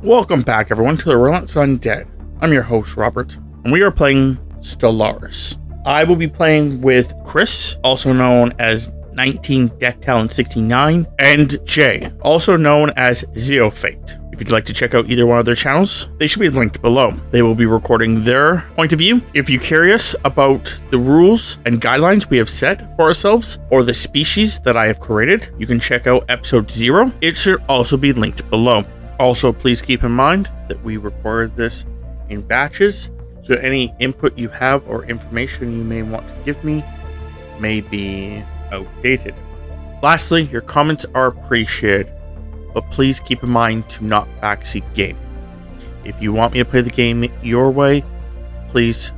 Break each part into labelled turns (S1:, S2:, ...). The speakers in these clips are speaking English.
S1: Welcome back, everyone, to the Relentless Undead. I'm your host, Robert, and we are playing Stellaris. I will be playing with Chris, also known as 19 Death Talent 69, and Jay, also known as Zeofate. If you'd like to check out either one of their channels, they should be linked below. They will be recording their point of view. If you're curious about the rules and guidelines we have set for ourselves, or the species that I have created, you can check out episode 0. It should also be linked below. Also, please keep in mind that we record this in batches, so any input you have or information you may want to give me may be outdated. Lastly, your comments are appreciated, but please keep in mind to not backseat game. If you want me to play the game your way, please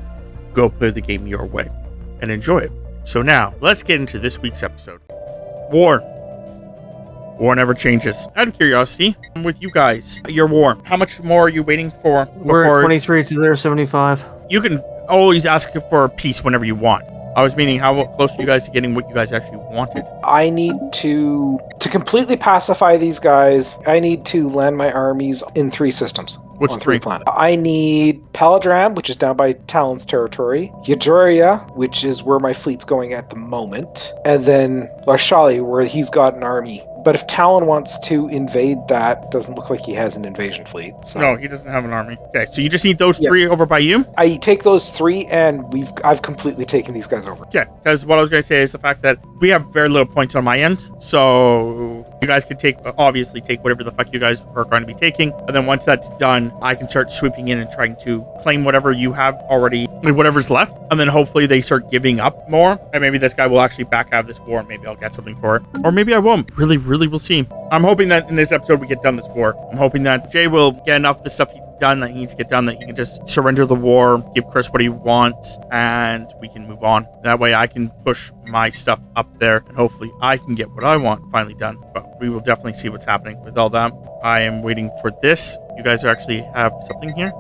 S1: go play the game your way and enjoy it. So now, let's get into this week's episode. War never changes. Out of curiosity, with you guys, your war, how much more are you waiting for?
S2: We're at 23 to their 75.
S1: You can always ask for peace whenever you want. I was meaning, how close are you guys to getting what you guys actually wanted?
S3: I need to completely pacify these guys. I need to land my armies in 3 systems.
S1: Which 3?
S3: Planets. I need Paladram, which is down by Talon's territory, Yajuria, which is where my fleet's going at the moment, and then Larshali, where he's got an army. But if Talon wants to invade that, doesn't look like he has an invasion fleet. So.
S1: No, he doesn't have an army. Okay, so you just need those 3 over by you?
S3: I take those 3, and I've completely taken these guys over.
S1: Yeah, because what I was going to say is the fact that we have very little points on my end, so you guys can obviously take whatever the fuck you guys are going to be taking, and then once that's done, I can start sweeping in and trying to claim whatever you have already, whatever's left, and then hopefully they start giving up more, and maybe this guy will actually back out of this war, and maybe I'll get something for it. Or maybe I won't. Really, we'll see. I'm hoping that in this episode we get done this war. I'm hoping that Jay will get enough of the stuff he's done that he needs to get done, that he can just surrender the war, give Chris what he wants, and we can move on. That way I can push my stuff up there, and hopefully I can get what I want finally done. But we will definitely see what's happening with all that. I am waiting for this. You guys actually have something here.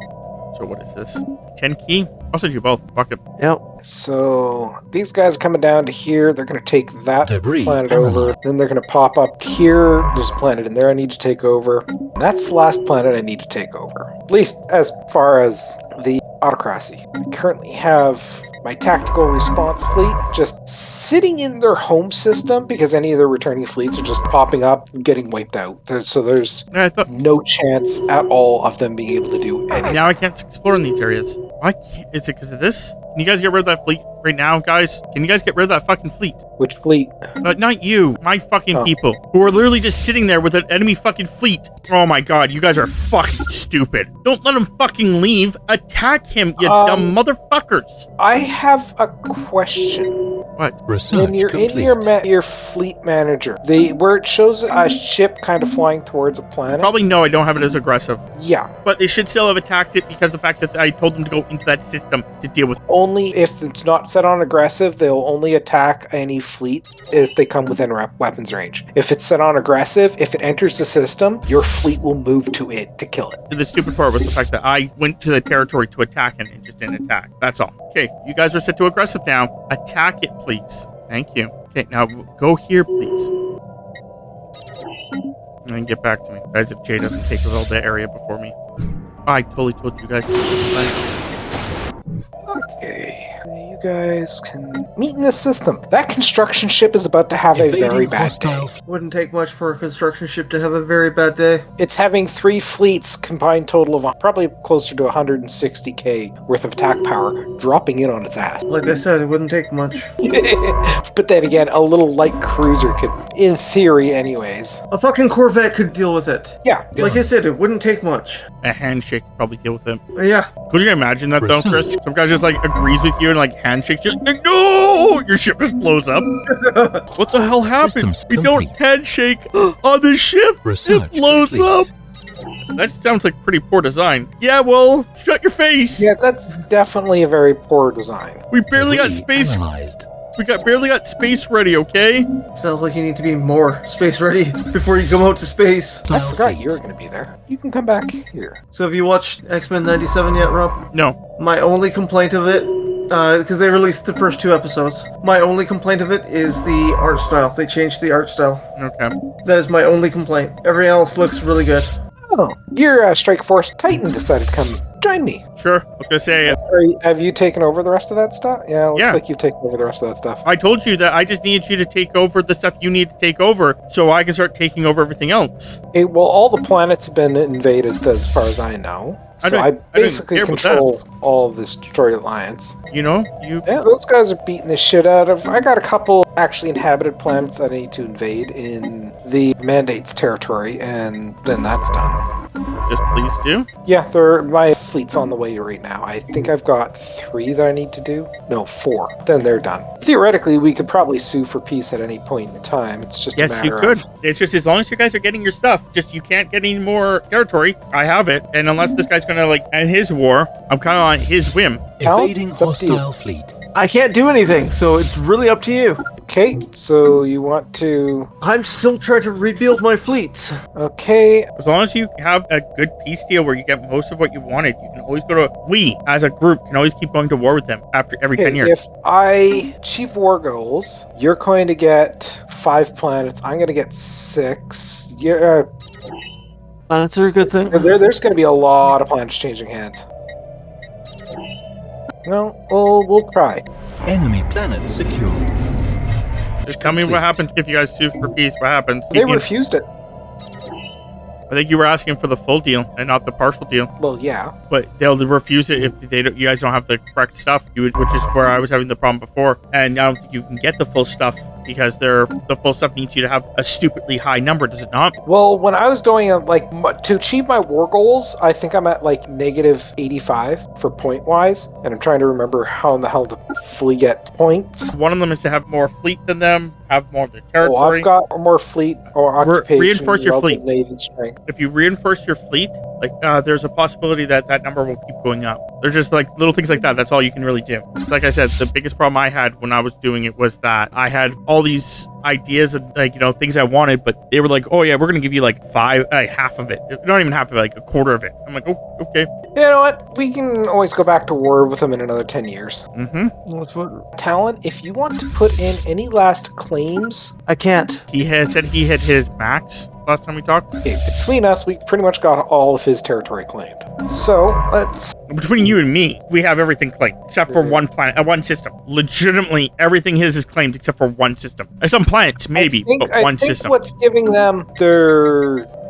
S1: So what is this? 10 key? I'll send you both. Fuck it.
S3: Yep. So these guys are coming down to here. They're going to take that planet over. Then they're going to pop up here. There's a planet in there I need to take over. That's the last planet I need to take over. At least as far as the autocracy. I currently have my tactical response fleet just sitting in their home system because any of their returning fleets are just popping up and getting wiped out. So there's no chance at all of them being able to do anything.
S1: Now I can't explore in these areas. Why can't? Is it because of this? Can you guys get rid of that fleet right now, guys? Can you guys get rid of that fucking fleet?
S3: Which fleet?
S1: Not you. My fucking people. Who are literally just sitting there with an enemy fucking fleet. Oh my god, you guys are fucking stupid. Don't let him fucking leave. Attack him, you dumb motherfuckers.
S3: I have a question.
S1: What?
S3: When you're in your fleet manager, where it shows a ship kind of flying towards a planet.
S1: Probably no, I don't have it as aggressive.
S3: Yeah.
S1: But they should still have attacked it because the fact that I told them to go into that system to deal with.
S3: Only if it's not set on aggressive, they'll only attack any fleet if they come within weapons range. If it's set on aggressive, if it enters the system, your fleet will move to it to kill it.
S1: The stupid part was the fact that I went to the territory to attack it and just didn't attack. That's all. Okay, you guys are set to aggressive now. Attack it, please. Thank you. Okay, now go here, please. And then get back to me. Guys, if Jay doesn't take all the area before me. I totally told you guys.
S3: Okay, you guys can meet in this system. That construction ship is about to have a very bad day.
S2: Wouldn't take much for a construction ship to have a very bad day.
S3: It's having 3 fleets, combined total of probably closer to 160k worth of attack power, dropping in on its ass.
S2: Like I said, it wouldn't take much.
S3: But then again, a little light cruiser could, in theory anyways.
S2: A fucking Corvette could deal with it.
S3: Yeah.
S2: Like I said, it wouldn't take much.
S1: A handshake could probably deal with it.
S2: Yeah.
S1: Could you imagine that though, Chris? Some guy just like agrees with you and like handshakes you. Like, no! Your ship just blows up. What the hell happened? We don't handshake on the ship. It blows up. That sounds like pretty poor design. Yeah, well, shut your face.
S3: Yeah, that's definitely a very poor design.
S1: We barely got space. We barely got space ready, okay?
S2: Sounds like you need to be more space ready before you come out to space.
S3: I forgot you were going to be there. You can come back here.
S2: So have you watched X-Men 97 yet, Rob?
S1: No.
S2: My only complaint of it, because they released the first 2 episodes, my only complaint of it is the art style. They changed the art style.
S1: Okay.
S2: That is my only complaint. Everything else looks really good.
S3: Oh, your Strike Force Titan decided to come join me.
S1: Sure. I was gonna say.
S3: Have you taken over the rest of that stuff? Yeah, it looks
S1: Yeah.
S3: like you've taken over the rest of that stuff.
S1: I told you that I just needed you to take over the stuff you need to take over, so I can start taking over everything else.
S3: Okay, well, all the planets have been invaded, as far as I know. So I basically control all of this territorial alliance.
S1: You know,
S3: Yeah, those guys are beating the shit out of. I got a couple actually inhabited planets that I need to invade in the Mandate's territory, and then that's done.
S1: Just please do.
S3: Yeah, my fleet's on the way right now. I think I've got 3 that I need to do. No, 4. Then they're done. Theoretically, we could probably sue for peace at any point in time. It's just a matter of...
S1: Yes, you could. It's just as long as you guys are getting your stuff, just you can't get any more territory. I have it, and unless this guy's gonna end his war, I'm kind of on his whim.
S4: Evading hostile fleet.
S2: I can't do anything, so it's really up to you.
S3: Okay, so you want to...
S2: I'm still trying to rebuild my fleets.
S3: Okay.
S1: As long as you have a good peace deal where you get most of what you wanted, you can always go to... We, as a group, can always keep going to war with them after every 10 years.
S3: If I achieve war goals, you're going to get 5 planets. I'm going to get 6. Yeah,
S2: Planets are a good thing.
S3: there's going to be a lot of planets changing hands. Well, we'll try.
S4: Enemy planet secured.
S1: Just tell me what happens if you guys sue for peace. What happens?
S3: They refused it.
S1: I think you were asking for the full deal and not the partial deal.
S3: Well, yeah.
S1: But they'll refuse it if you guys don't have the correct stuff, which is where I was having the problem before. And I don't think you can get the full stuff because the full stuff needs you to have a stupidly high number, does it not?
S3: Well, when I was doing to achieve my war goals, I think I'm at negative 85 for point wise, and I'm trying to remember how in the hell to fully get points.
S1: One of them is to have more fleet than them, have more of their territory.
S3: Well, I've got more fleet or occupation.
S1: Reinforce your fleet.
S3: Navy strength.
S1: If you reinforce your fleet, there's a possibility that number will keep going up. They're just little things like that. That's all you can really do. It's like I said, the biggest problem I had when I was doing it was that I had all these ideas and things I wanted, but they were like, oh yeah, we're gonna give you half of it, not even half of it, a quarter of it. I'm like, oh, okay.
S3: You know what? We can always go back to war with them in another 10 years. Talon, if you want to put in any last claims...
S2: I can't.
S1: He has said he hit his max last time we talked.
S3: Okay, between us, we pretty much got all of his territory claimed. So, let's...
S1: Between you and me, we have everything claimed, except for one planet, one system. Legitimately, everything his is claimed except for one system. Some planets, maybe, but one system.
S3: I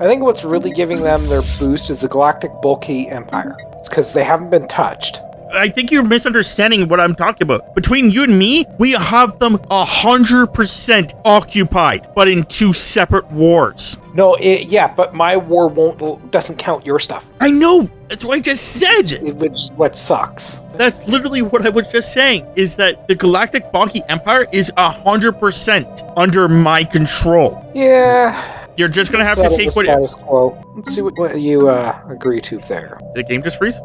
S3: think what's really giving them their boost is the Galactic Bulky Empire. It's because they haven't been touched.
S1: I think you're misunderstanding what I'm talking about. Between you and me, we have them 100% occupied, but in 2 separate wars.
S3: No, but my war doesn't count your stuff.
S1: I know. That's what I just said.
S3: Which is what sucks.
S1: That's literally what I was just saying, is that the Galactic Bonky Empire is 100% under my control.
S3: Yeah.
S1: You're just going to have to take what...
S3: Status quo. Let's see what you agree to there.
S1: Did the game just freeze?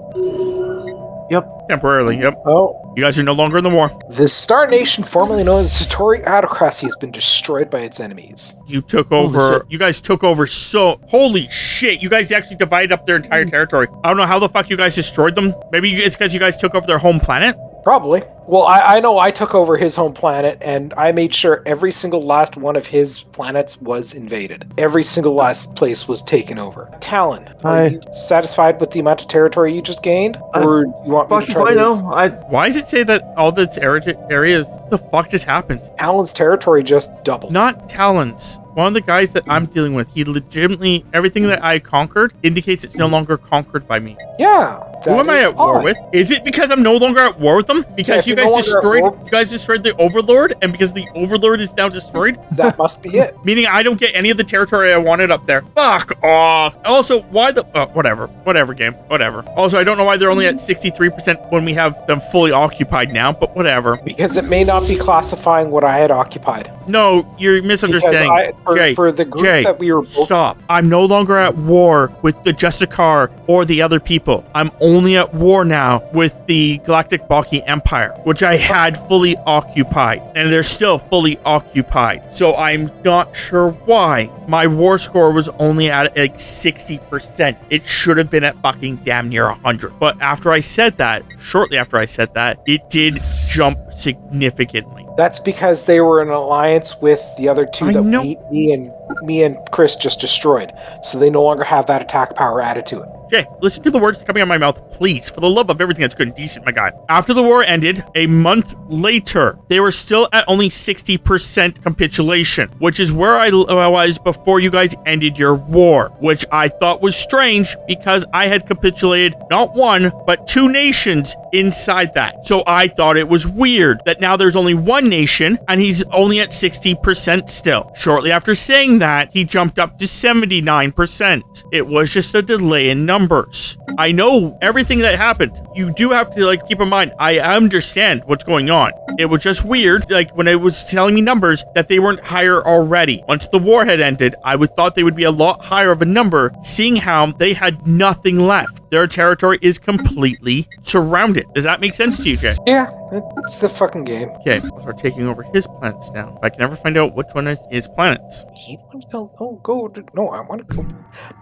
S2: Yep.
S1: Temporarily, yep.
S3: Oh.
S1: You guys are no longer in the war.
S3: The Star Nation, formerly known as territorial autocracy, has been destroyed by its enemies.
S1: You took over... You guys took over so... Holy shit. You guys actually divided up their entire territory. I don't know how the fuck you guys destroyed them. Maybe it's because you guys took over their home planet?
S3: Probably. Well, I know I took over his home planet, and I made sure every single last one of his planets was invaded. Every single last place was taken over. Talon, are you satisfied with the amount of territory you just gained? Or you want me to try
S1: Why does it say that all this areas... What the fuck just happened?
S3: Talon's territory just doubled.
S1: Not Talon's. One of the guys that I'm dealing with, he legitimately... Everything that I conquered indicates it's no longer conquered by me.
S3: Yeah.
S1: Who am I at war with? Is it because I'm no longer at war with them? Because you guys destroyed the Overlord, and because the Overlord is now destroyed?
S3: That must be it.
S1: Meaning I don't get any of the territory I wanted up there. Fuck off. Also, why the... whatever, game. Whatever. Also, I don't know why they're only at 63% when we have them fully occupied now, but whatever.
S3: Because it may not be classifying what I had occupied.
S1: No, you're misunderstanding.
S3: For the group that we were both...
S1: Stop. I'm no longer at war with the Justicar or the other people. I'm only at war now with the Galactic Baki Empire, which I had fully occupied, and they're still fully occupied. So I'm not sure why my war score was only at 60%. It should have been at fucking damn near 100. But after I said that, shortly after I said that, it did jump significantly.
S3: That's because they were in an alliance with the other two
S1: I
S3: that
S1: know.
S3: me and Chris just destroyed. So they no longer have that attack power added to it.
S1: Jay, listen to the words coming out of my mouth, please. For the love of everything that's good and decent, my guy. After the war ended, a month later, they were still at only 60% capitulation, which is where I was before you guys ended your war, which I thought was strange because I had capitulated not one, but 2 nations inside that. So I thought it was weird that now there's only 1 nation and he's only at 60% still. Shortly after saying that, he jumped up to 79%. It was just a delay in numbers. I know everything that happened. You do have to keep in mind, I understand what's going on. It was just weird, when it was telling me numbers that they weren't higher already. Once the war had ended, I would thought they would be a lot higher of a number, seeing how they had nothing left. Their territory is completely surrounded. Does that make sense to you, Jay?
S3: Yeah, it's the fucking game.
S1: Okay, so we're taking over his planets now. If I can ever find out which one is his planets.
S3: He wants to go. Oh, go. No, I want to go.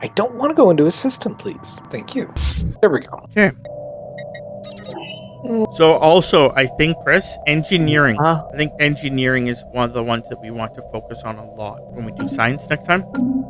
S3: I don't want to go into his system, please. Thank you. There we go.
S1: Okay. So also, I think, Chris, engineering.
S2: Huh?
S1: I think engineering is one of the ones that we want to focus on a lot when we do science next time.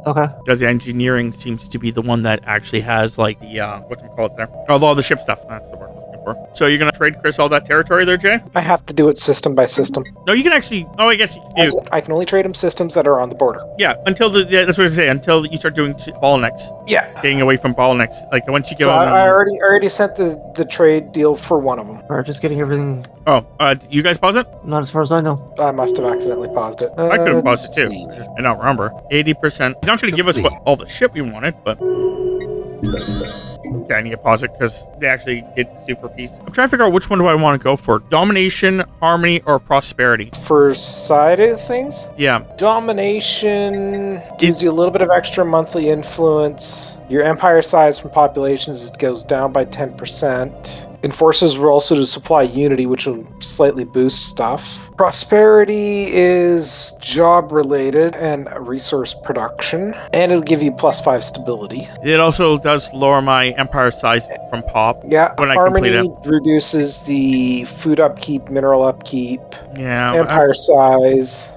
S2: Okay.
S1: Because engineering seems to be the one that actually has the whatchamacallit there. A lot of the ship stuff. That's the word I'm looking for. So you're gonna trade Chris all that territory there, Jay?
S3: I have to do it system by system.
S1: No, you can actually. Oh, I guess you can do.
S3: I can only trade him systems that are on the border.
S1: Yeah, that's what I say. Until you start doing bottlenecks,
S3: Yeah.
S1: getting away from bottlenecks. Once you go.
S3: So I already sent the trade deal for one of them.
S2: We're just getting everything.
S1: Oh, you guys pause it?
S2: Not as far as I know.
S3: I must have accidentally paused it.
S1: I could have paused
S3: Let's
S1: it too.
S3: see.
S1: I don't remember. 80%. He's not going to give us all the shit we wanted, but. Okay, I need to pause it because they actually did sue for peace. I'm trying to figure out which one do I want to go for. Domination, harmony, or prosperity?
S3: First side of things,
S1: Yeah.
S3: domination gives you a little bit of extra monthly influence. Your empire size from populations goes down by 10%. Enforces will also to supply unity, which will slightly boost stuff. Prosperity is job related and resource production, and it'll give you +5 stability.
S1: It also does lower my empire size from pop.
S3: Yeah,
S1: When I
S3: harmony
S1: complete
S3: reduces the food upkeep, mineral upkeep,
S1: Yeah.
S3: empire size.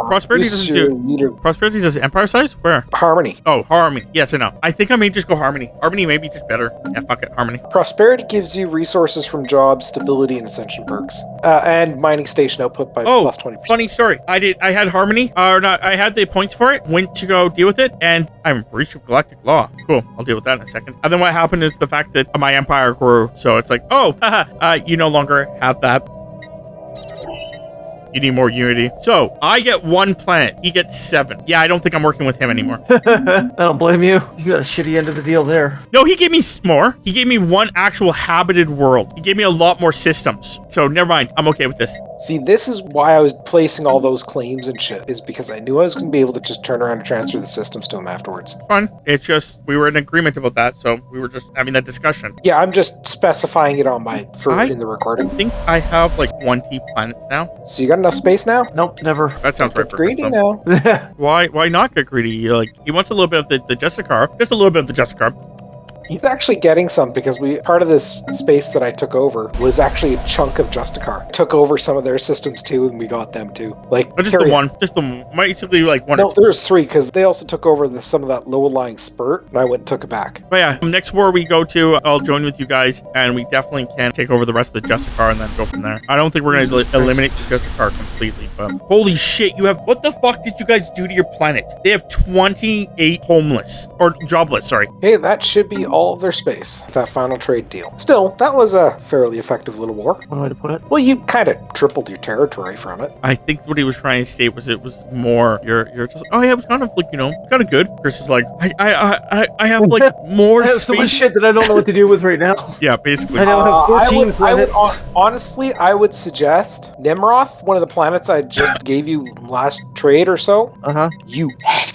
S1: Prosperity
S3: boosts
S1: doesn't
S3: your
S1: do.
S3: leader.
S1: Prosperity does empire size? Where?
S3: Harmony.
S1: Oh, harmony. Yes, I know. I think I may just go harmony. Harmony may be just better. Yeah, fuck it. Harmony.
S3: Prosperity gives you resources from jobs, stability, and ascension perks, and mining station output by
S1: Oh,
S3: +20%.
S1: funny story. I had harmony, or not. I had the points for it. Went to go deal with it, and I'm in breach of galactic law. Cool. I'll deal with that in a second. And then what happened is the fact that my empire grew. So it's like, oh, haha, you no longer have that. You need more unity. So I get 1 planet. He gets 7. Yeah, I don't think I'm working with him anymore.
S2: I don't blame you. You got a shitty end of the deal there.
S1: No, he gave me more. He gave me 1 actual habited world. He gave me a lot more systems. So never mind. I'm okay with this.
S3: See, this is why I was placing all those claims and shit, is because I knew I was going to be able to just turn around and transfer the systems to him afterwards.
S1: Fun. It's just we were in agreement about that, so we were just having that discussion.
S3: Yeah, I'm just specifying it on in the recording.
S1: I think I have 20 planets now.
S3: So you got enough space now?
S2: Nope, never.
S1: That sounds right
S3: Get
S1: for
S3: greedy
S1: Chris,
S3: now.
S2: Yeah.
S1: Why not get greedy? He wants a little bit of the Justicar. Just a little bit of the Justicar.
S3: He's actually getting some because part of this space that I took over was actually a chunk of Justicar. Took over some of their systems too, and we got them too.
S1: But just the one. Just the basically one
S3: No,
S1: or two.
S3: there's 3 because they also took over some of that low-lying spurt, and I went and took it back.
S1: But yeah, next war we go to, I'll join with you guys, and we definitely can take over the rest of the Justicar and then go from there. I don't think we're going to eliminate the Justicar completely, but holy shit, what the fuck did you guys do to your planet? They have 28 homeless, or jobless, sorry.
S3: Hey, that should be all of their space. That final trade deal. Still, that was a fairly effective little war.
S2: One way to put it.
S3: Well, you kind of tripled your territory from it.
S1: I think what he was trying to state was it was more, you're just, oh yeah, it was kind of kind of good. Chris is like, I have more
S2: I have
S1: space.
S2: so much shit that I don't know what to do with right now.
S1: Yeah, basically.
S2: I now have 14 planets.
S3: Honestly, I would suggest Nimroth, one of the planets I just gave you last trade or so.
S2: Uh-huh.
S3: You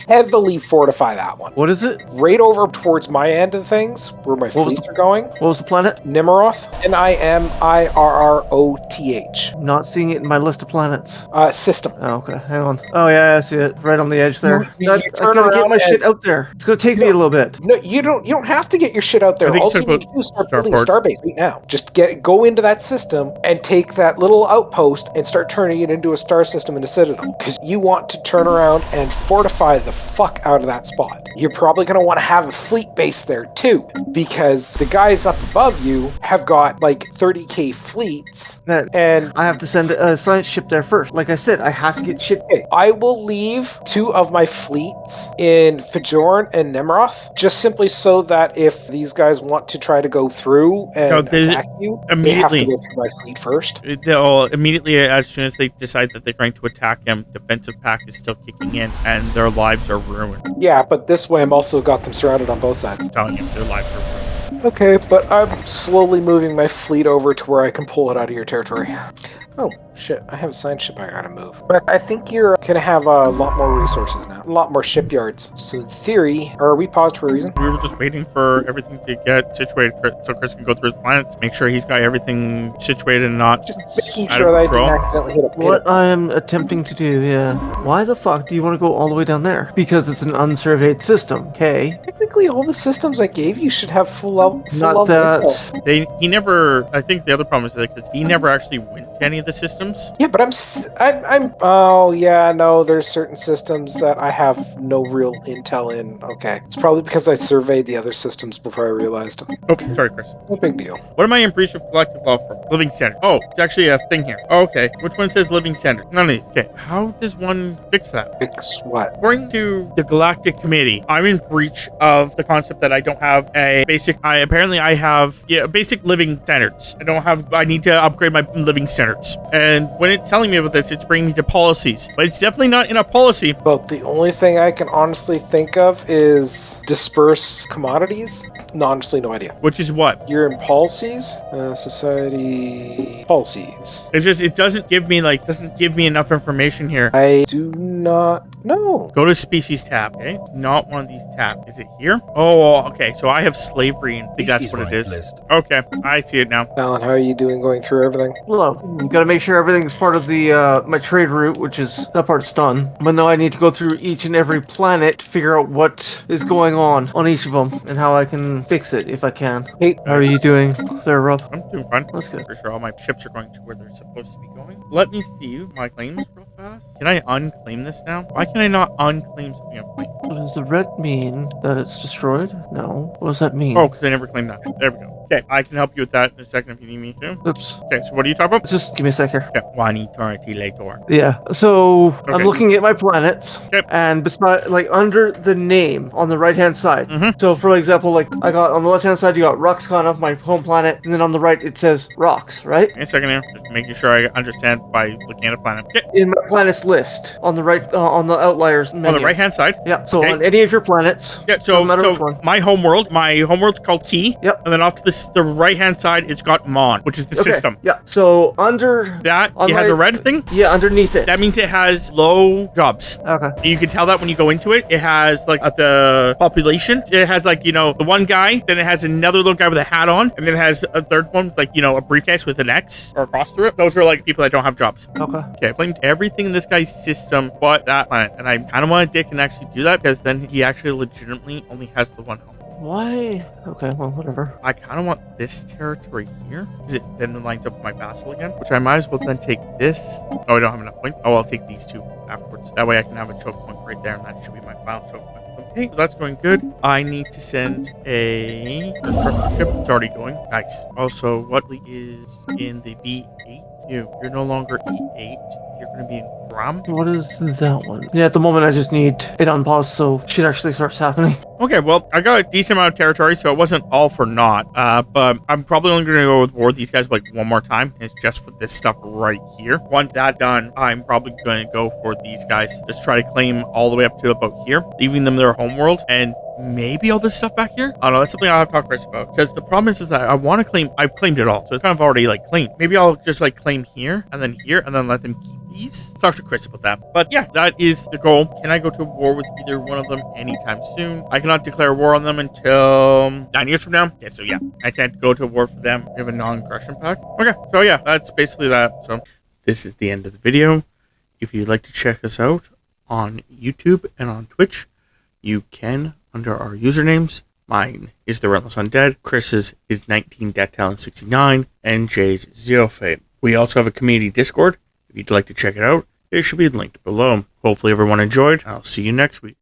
S3: heavily fortify that one.
S2: What is it?
S3: Right over towards my end of things, where my fleets are going.
S2: What was the planet?
S3: Nimroth. Nimirroth.
S2: Not seeing it in my list of planets.
S3: System.
S2: Oh, okay. Hang on. Oh, yeah, I see it. Right on the edge there.
S3: You
S2: I
S3: turn
S2: gotta get
S3: around
S2: my shit out there. It's gonna take me a little bit.
S3: No, you don't have to get your shit out there.
S1: I think
S3: All
S1: it's
S3: you need to do is start building a
S1: starport.
S3: starbase right now. Just go into that system and take that little outpost and start turning it into a star system and a citadel. Because you want to turn around and fortify the fuck out of that spot. You're probably going to want to have a fleet base there too, because the guys up above you have got like 30k fleets, and
S2: I have to send a science ship there first. Like I said, I have to get shit.
S3: I will leave 2 of my fleets in Fajorn and Nimroth, just simply so that if these guys want to try to go through and attack you, they have to go through my fleet first.
S1: They'll immediately, as soon as they decide that they're going to attack him, defensive pack is still kicking in, and their lives are ruined.
S3: Yeah, but this way I'm also got them surrounded on both sides.
S1: I'm telling you, their lives are ruined.
S3: Okay, but I'm slowly moving my fleet over to where I can pull it out of your territory. Oh, shit, I have a science ship I gotta move. But I think you're gonna have a lot more resources now. A lot more shipyards. So in theory, are we paused for a reason?
S1: We were just waiting for everything to get situated so Chris can go through his planets, make sure he's got everything situated and not
S3: Just making
S1: out
S3: sure
S1: of
S3: that I
S1: control.
S3: didn't accidentally hit a
S2: What I am attempting to do, yeah. Why the fuck do you want to go all the way down there? Because it's an unsurveyed system, okay?
S3: Technically, all the systems I gave you should have full level.
S2: Not that.
S1: He never, I think the other problem is that because he never actually went to any of the systems.
S3: Yeah, but I'm. Oh yeah, no. There's certain systems that I have no real intel in. Okay, it's probably because I surveyed the other systems before I realized them.
S1: Oh, sorry, Chris.
S3: No big deal.
S1: What am I in breach of collective law for? Living standard. Oh, it's actually a thing here. Oh, okay. Which one says living standard? None of these. Okay. How does one fix that?
S3: Fix what?
S1: According to the Galactic Committee, I'm in breach of the concept that I don't have a basic. I have basic living standards. I need to upgrade my living standards. And when it's telling me about this, it's bringing me to policies, but it's definitely not in a policy.
S3: Well, the only thing I can honestly think of is disperse commodities. No, honestly, no idea.
S1: Which is what?
S3: You're in policies, society policies.
S1: It doesn't give me enough information here.
S3: I do not know.
S1: Go to species tab. Okay, not one of these tabs. Is it here? Oh, okay. So I have slavery, and I think that's what it is.
S4: List.
S1: Okay, I see it now.
S3: Alan, how are you doing going through everything?
S2: Well, you gotta make sure everything's part of the my trade route, which is that part's done. But now I need to go through each and every planet to figure out what is going on each of them and how I can fix it if I can.
S3: Hey,
S2: How are you doing there, Rob?
S1: I'm doing fine.
S2: That's good.
S1: Pretty sure all my ships are going to where they're supposed to be going. Let me see my claims real fast. Can I unclaim this now? Why can I not unclaim something I'm claiming?
S2: What does the red mean? That it's destroyed? No. What does that mean?
S1: Oh, because I never claimed that. There we go. Okay, I can help you with that in a second if you need me to.
S2: Oops.
S1: Okay, so what are you talking about?
S2: Just give me a sec here.
S1: Okay, one eternity later.
S2: Yeah. So
S1: Okay.
S2: I'm looking at my planets,
S1: Yep.
S2: and beside, like under the name on the right hand side.
S1: Mhm.
S2: So for example, like I got on the left hand side, you got Roxcon, my home planet, and then on the right it says rocks, right?
S1: In a second here, just making sure I understand by looking at a planet. Okay,
S2: In my planets list on the right, on the outliers menu.
S1: on the right hand side.
S2: Yeah. So
S1: Okay.
S2: on any of your planets.
S1: Yeah, so
S2: Doesn't matter which one.
S1: my homeworld's called Key.
S2: Yep.
S1: And then off to the right hand side, it's got Mon, which is the
S2: Okay,
S1: system.
S2: Yeah. So under
S1: That
S2: On
S1: it has
S2: my-
S1: a red thing.
S2: yeah, underneath it.
S1: That means it has low jobs.
S2: Okay.
S1: You can tell that when you go into it. It has like the population. It has like, the one guy, then it has another little guy with a hat on, and then it has a third one with like, a briefcase with an X or a cross through it. Those are like people that don't have jobs.
S2: Okay.
S1: Okay, I blamed everything in this guy's system but that planet. And I kind of want to dick and actually do that because then he actually legitimately only has the one home.
S2: Why? Okay. Well, whatever.
S1: I kind of want this territory here because it then lines up with my vassal again, which I might as well then take this. Oh, I don't have enough points. Oh, I'll take these two afterwards. That way I can have a choke point right there, and that should be my final choke point. Okay, so that's going good. I need to send a ship. It's already going. Nice. Also, what is in the B8? You're no longer E8. You're going to be in Gram.
S2: What is that one? Yeah, at the moment I just need it unpaused so shit actually starts happening.
S1: Okay, well, I got a decent amount of territory, so it wasn't all for naught. But I'm probably only going to go with war with these guys like one more time. And it's just for this stuff right here. Once that done, I'm probably going to go for these guys. Just try to claim all the way up to about here, leaving them their homeworld, and maybe all this stuff back here. I don't know. That's something I'll have to talk to Chris about. Because the problem is that I want to claim. I've claimed it all, so it's kind of already like claimed. Maybe I'll just like claim here, and then let them keep peace. Talk to Chris about that. But yeah, that is the goal. Can I go to war with either one of them anytime soon? I cannot declare war on them until 9 years from now. Yeah, so yeah, I can't go to war for them. We have a non-aggression pact. Okay, so yeah, that's basically that. So this is the end of the video. If you'd like to check us out on YouTube and on Twitch, you can under our usernames. Mine is The Relentless Undead, Chris's is 19 Death Talent 69, and Jay's Zero Fate. We also have a community Discord. If you'd like to check it out, it should be linked below. Hopefully everyone enjoyed. I'll see you next week.